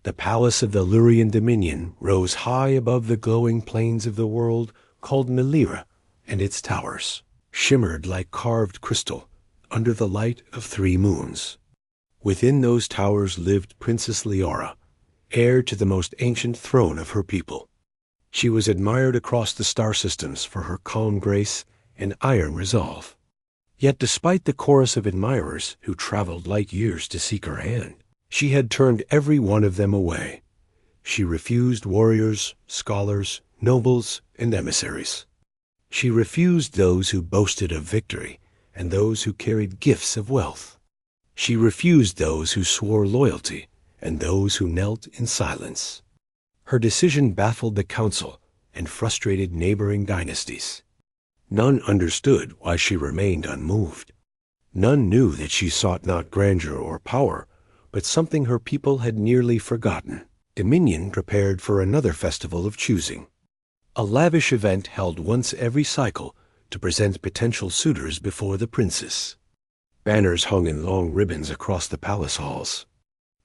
The palace of the Lurian dominion rose high above the glowing plains of the world called Melira, and its towers shimmered like carved crystal under the light of 3 moons. Within those towers lived Princess Leora, heir to the most ancient throne of her people. She was admired across the star systems for her calm grace and iron resolve. Yet despite the chorus of admirers who traveled light years to seek her hand, she had turned every one of them away. She refused warriors, scholars, nobles, and emissaries. She refused those who boasted of victory and those who carried gifts of wealth. She refused those who swore loyalty and those who knelt in silence. Her decision baffled the council and frustrated neighboring dynasties. None understood why she remained unmoved. None knew that she sought not grandeur or power, but something her people had nearly forgotten. Dominion prepared for another festival of choosing. A lavish event held once every cycle to present potential suitors before the princess. Banners hung in long ribbons across the palace halls.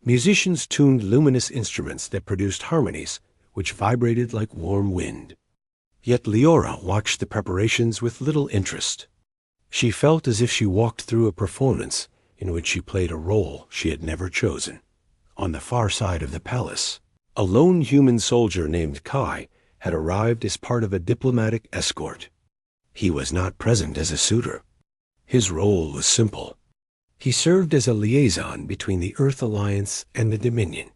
Musicians tuned luminous instruments that produced harmonies which vibrated like warm wind. Yet Leora watched the preparations with little interest. She felt as if she walked through a performance in which she played a role she had never chosen. On the far side of the palace, a lone human soldier named Kai had arrived as part of a diplomatic escort. He was not present as a suitor. His role was simple. He served as a liaison between the Earth Alliance and the Dominion,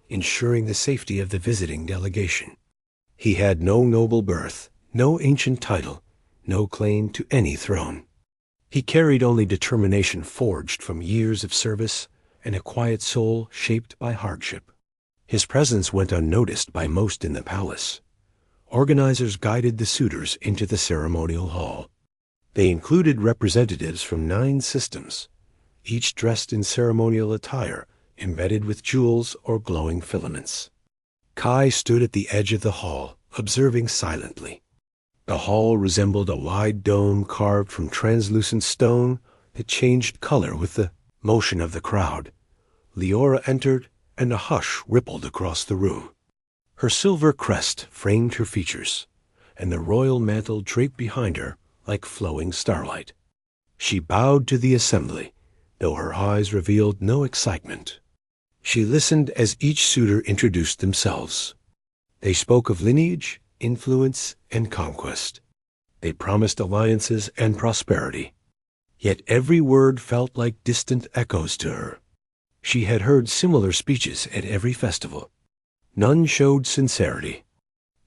ensuring the safety of the visiting delegation. He had no noble birth, no ancient title, no claim to any throne. He carried only determination forged from years of service and a quiet soul shaped by hardship. His presence went unnoticed by most in the palace. Organizers guided the suitors into the ceremonial hall. They included representatives from 9 systems, each dressed in ceremonial attire embedded with jewels or glowing filaments. Kai stood at the edge of the hall, observing silently. The hall resembled a wide dome carved from translucent stone that changed color with the motion of the crowd. Leora entered, and a hush rippled across the room. Her silver crest framed her features, and the royal mantle draped behind her like flowing starlight. She bowed to the assembly, though her eyes revealed no excitement. She listened as each suitor introduced themselves. They spoke of lineage, influence, and conquest. They promised alliances and prosperity. Yet every word felt like distant echoes to her. She had heard similar speeches at every festival. None showed sincerity.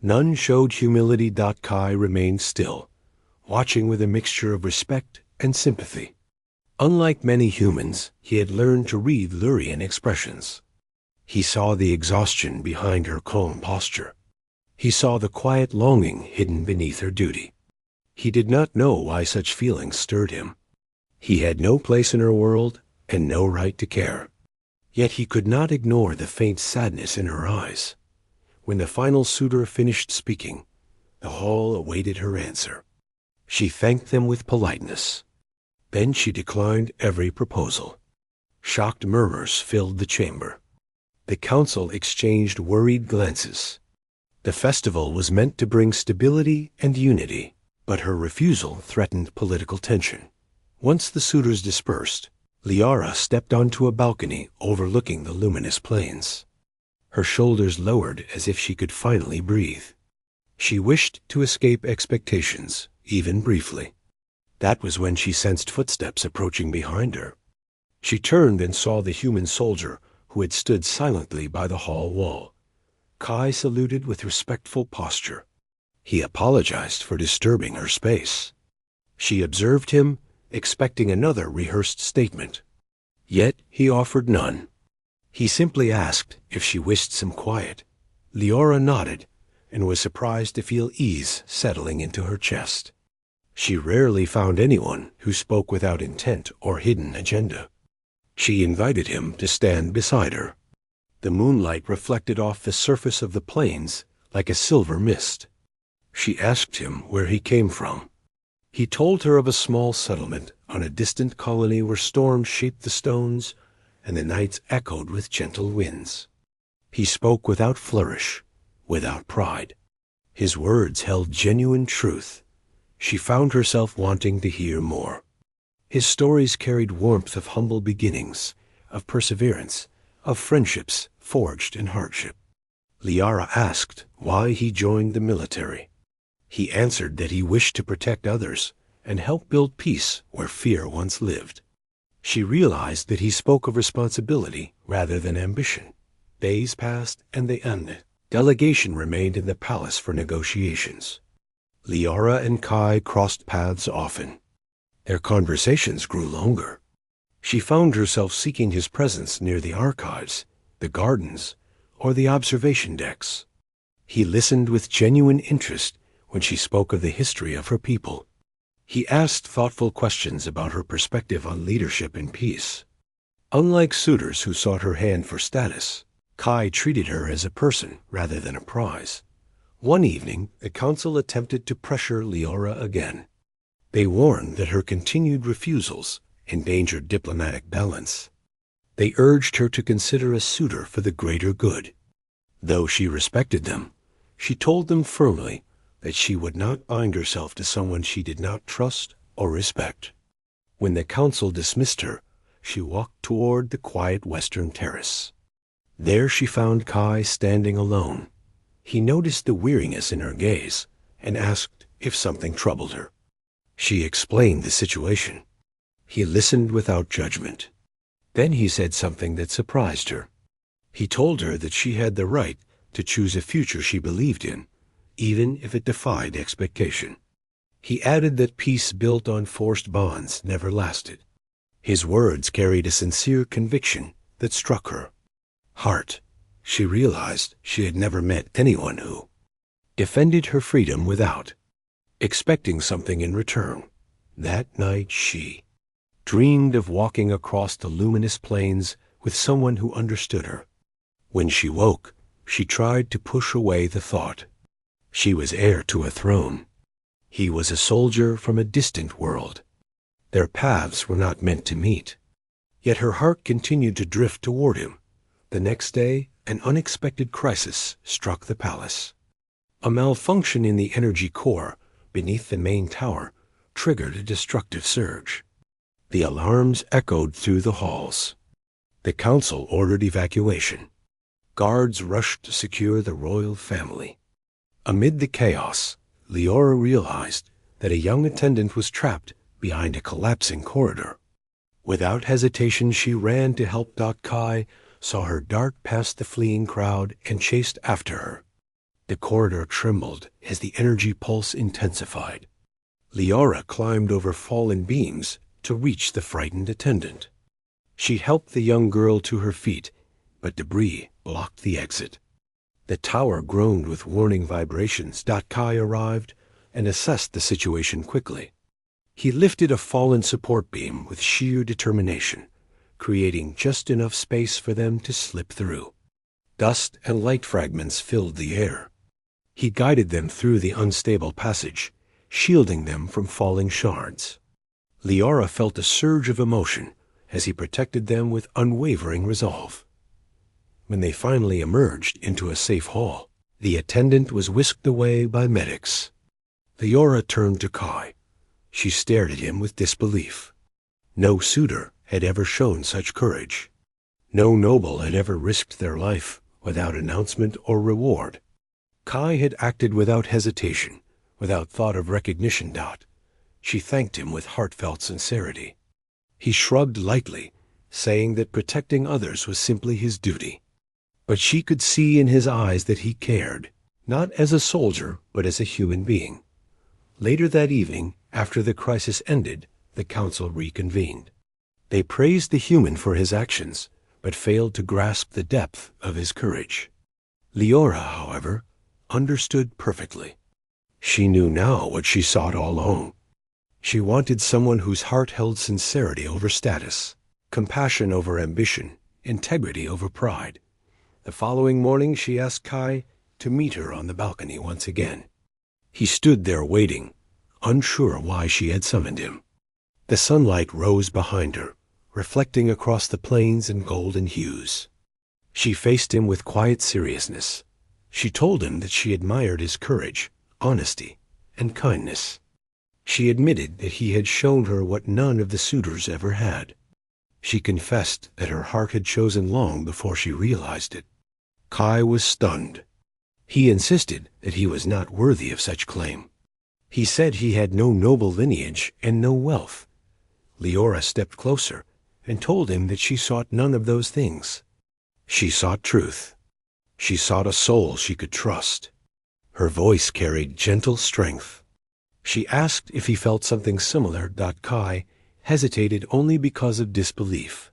None showed humility. Kai remained still, watching with a mixture of respect and sympathy. Unlike many humans, he had learned to read Lurian expressions. He saw the exhaustion behind her calm posture. He saw the quiet longing hidden beneath her duty. He did not know why such feelings stirred him. He had no place in her world and no right to care. Yet he could not ignore the faint sadness in her eyes. When the final suitor finished speaking, the hall awaited her answer. She thanked them with politeness. Then she declined every proposal. Shocked murmurs filled the chamber. The council exchanged worried glances. The festival was meant to bring stability and unity, but her refusal threatened political tension. Once the suitors dispersed, Leora stepped onto a balcony overlooking the luminous plains. Her shoulders lowered as if she could finally breathe. She wished to escape expectations, even briefly. That was when she sensed footsteps approaching behind her. She turned and saw the human soldier who had stood silently by the hall wall. Kai saluted with respectful posture. He apologized for disturbing her space. She observed him, expecting another rehearsed statement. Yet he offered none. He simply asked if she wished some quiet. Leora nodded and was surprised to feel ease settling into her chest. She rarely found anyone who spoke without intent or hidden agenda. She invited him to stand beside her. The moonlight reflected off the surface of the plains like a silver mist. She asked him where he came from. He told her of a small settlement on a distant colony where storms shaped the stones and the nights echoed with gentle winds. He spoke without flourish, without pride. His words held genuine truth. She found herself wanting to hear more. His stories carried warmth of humble beginnings, of perseverance, of friendships forged in hardship. Liara asked why he joined the military. He answered that he wished to protect others and help build peace where fear once lived. She realized that he spoke of responsibility rather than ambition. Days passed and they ended. Delegation remained in the palace for negotiations. Liara and Kai crossed paths often. Their conversations grew longer. She found herself seeking his presence near the archives, the gardens, or the observation decks. He listened with genuine interest when she spoke of the history of her people. He asked thoughtful questions about her perspective on leadership and peace. Unlike suitors who sought her hand for status, Kai treated her as a person rather than a prize. One evening, the council attempted to pressure Liara again. They warned that her continued refusals endangered diplomatic balance. They urged her to consider a suitor for the greater good. Though she respected them, she told them firmly that she would not bind herself to someone she did not trust or respect. When the council dismissed her, she walked toward the quiet western terrace. There she found Kai standing alone. He noticed the weariness in her gaze and asked if something troubled her. She explained the situation. He listened without judgment. Then he said something that surprised her. He told her that she had the right to choose a future she believed in, even if it defied expectation. He added that peace built on forced bonds never lasted. His words carried a sincere conviction that struck her heart. She realized she had never met anyone who defended her freedom without expecting something in return. That night she dreamed of walking across the luminous plains with someone who understood her. When she woke, she tried to push away the thought. She was heir to a throne. He was a soldier from a distant world. Their paths were not meant to meet. Yet her heart continued to drift toward him. The next day, an unexpected crisis struck the palace. A malfunction in the energy core beneath the main tower triggered a destructive surge. The alarms echoed through the halls. The council ordered evacuation. Guards rushed to secure the royal family. Amid the chaos, Liara realized that a young attendant was trapped behind a collapsing corridor. Without hesitation, she ran to help. Kai saw her dart past the fleeing crowd and chased after her. The corridor trembled as the energy pulse intensified. Liara climbed over fallen beams to reach the frightened attendant. She helped the young girl to her feet, but debris blocked the exit. The tower groaned with warning vibrations. Kai arrived and assessed the situation quickly. He lifted a fallen support beam with sheer determination, creating just enough space for them to slip through. Dust and light fragments filled the air. He guided them through the unstable passage, shielding them from falling shards. Liara felt a surge of emotion as he protected them with unwavering resolve. When they finally emerged into a safe hall, the attendant was whisked away by medics. Liara turned to Kai. She stared at him with disbelief. No suitor had ever shown such courage. No noble had ever risked their life without announcement or reward. Kai had acted without hesitation, without thought of recognition. She thanked him with heartfelt sincerity. He shrugged lightly, saying that protecting others was simply his duty. But she could see in his eyes that he cared, not as a soldier, but as a human being. Later that evening, after the crisis ended, the council reconvened. They praised the human for his actions, but failed to grasp the depth of his courage. Liara, however, understood perfectly. She knew now what she sought all along. She wanted someone whose heart held sincerity over status, compassion over ambition, integrity over pride. The following morning she asked Kai to meet her on the balcony once again. He stood there waiting, unsure why she had summoned him. The sunlight rose behind her, reflecting across the plains in golden hues. She faced him with quiet seriousness. She told him that she admired his courage, honesty, and kindness. She admitted that he had shown her what none of the suitors ever had. She confessed that her heart had chosen long before she realized it. Kai was stunned. He insisted that he was not worthy of such claim. He said he had no noble lineage and no wealth. Leora stepped closer and told him that she sought none of those things. She sought truth. She sought a soul she could trust. Her voice carried gentle strength. She asked if he felt something similar. Kai hesitated only because of disbelief.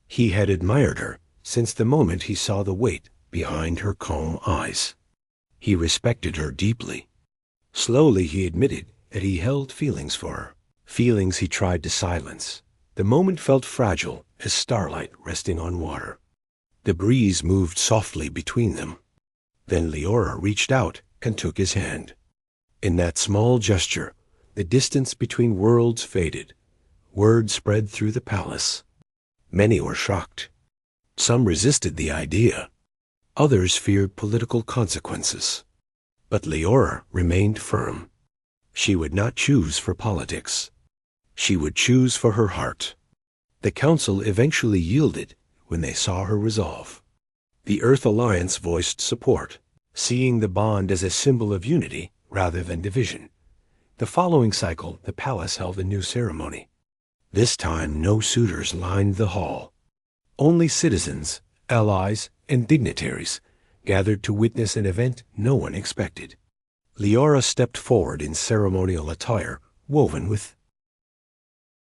He had admired her since the moment he saw the weight behind her calm eyes. He respected her deeply. Slowly he admitted that he held feelings for her, feelings he tried to silence. The moment felt fragile as starlight resting on water. The breeze moved softly between them. Then Leora reached out and took his hand. In that small gesture, the distance between worlds faded. Word spread through the palace. Many were shocked. Some resisted the idea. Others feared political consequences. But Leora remained firm. She would not choose for politics. She would choose for her heart. The council eventually yielded when they saw her resolve. The Earth Alliance voiced support, seeing the bond as a symbol of unity rather than division. The following cycle, the palace held a new ceremony. This time, no suitors lined the hall. Only citizens, allies, and dignitaries gathered to witness an event no one expected. Leora stepped forward in ceremonial attire woven with